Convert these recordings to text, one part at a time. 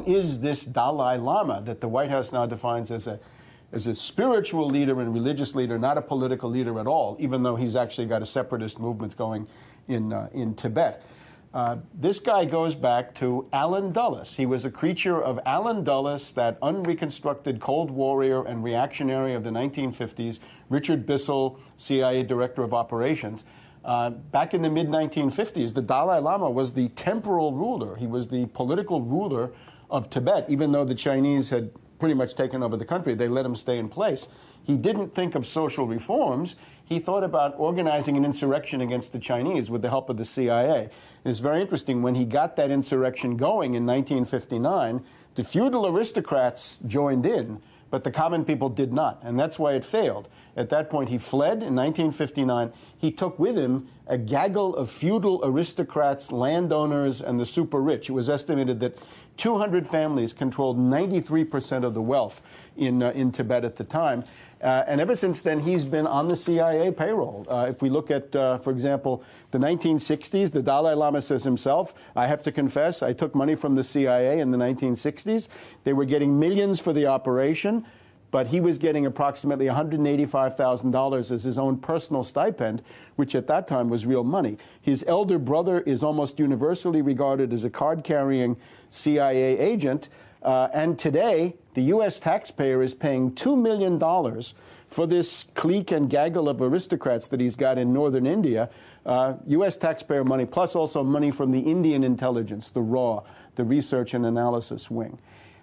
is this Dalai Lama that the White House now defines as a spiritual leader and religious leader, not a political leader at all, even though he's actually got a separatist movement going in Tibet. This guy goes back to Allen Dulles. He was a creature of Allen Dulles, that unreconstructed Cold Warrior and reactionary of the 1950s, Richard Bissell, CIA Director of Operations. Back in the mid-1950s, the Dalai Lama was the temporal ruler. He was the political ruler of Tibet, even though the Chinese had pretty much taken over the country. They let him stay in place. He didn't think of social reforms. He thought about organizing an insurrection against the Chinese with the help of the CIA. It's very interesting, when he got that insurrection going in 1959, the feudal aristocrats joined in, but the common people did not, and that's why it failed. At that point, he fled in 1959. He took with him a gaggle of feudal aristocrats, landowners, and the super rich. It was estimated that 200 families controlled 93% of the wealth in Tibet at the time. And ever since then, he's been on the CIA payroll. If we look at, for example, the 1960s, the Dalai Lama says himself, I have to confess, I took money from the CIA in the 1960s. They were getting millions for the operation, but he was getting approximately $185,000 as his own personal stipend, which at that time was real money. His elder brother is almost universally regarded as a card-carrying CIA agent. And today, the U.S. taxpayer is paying $2 million for this clique and gaggle of aristocrats that he's got in northern India. U.S. taxpayer money, plus also money from the Indian intelligence, the RAW, the Research and Analysis Wing.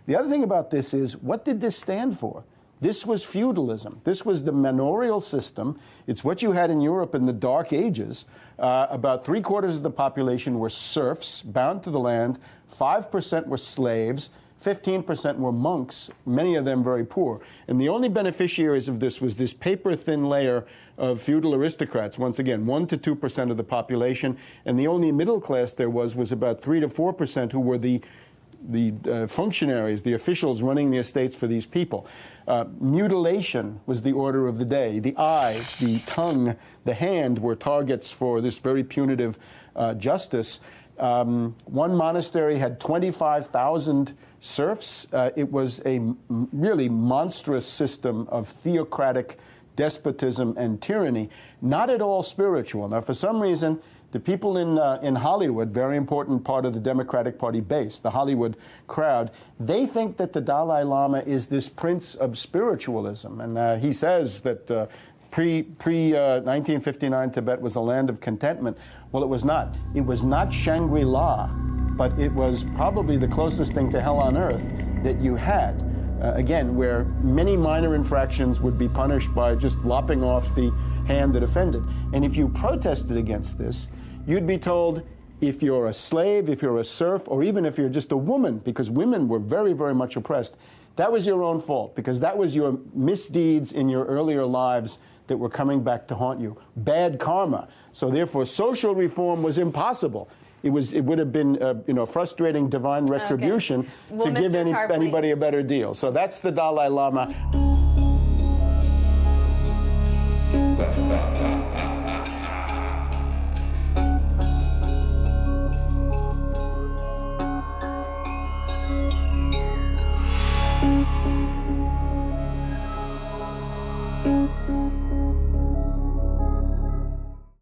The other thing about this is, what did this stand for? This was feudalism. This was the manorial system. It's what you had in Europe in the Dark Ages. About 3/4 of the population were serfs, bound to the land. 5% were slaves. 15% were monks, many of them very poor. And the only beneficiaries of this was this paper-thin layer of feudal aristocrats, once again, 1% to 2% of the population. And the only middle class there was about 3% to 4% who were the functionaries, the officials running the estates for these people. Mutilation was the order of the day. The eye, the tongue, the hand were targets for this very punitive justice. One monastery had 25,000 serfs. It was a really monstrous system of theocratic despotism and tyranny, not at all spiritual. Now, for some reason, the people in Hollywood, very important part of the Democratic Party base, the Hollywood crowd, they think that the Dalai Lama is this prince of spiritualism. And he says that pre-1959 Tibet was a land of contentment. Well, it was not. It was not Shangri-La, but it was probably the closest thing to hell on earth that you had. Again, where many minor infractions would be punished by just lopping off the hand that offended. And if you protested against this, you'd be told, if you're a slave, if you're a serf, or even if you're just a woman, because women were very, very much oppressed, that was your own fault, because that was your misdeeds in your earlier lives that were coming back to haunt you. Bad karma. So therefore, social reform was impossible. It would have been frustrating divine retribution to give anybody a better deal. So that's the Dalai Lama.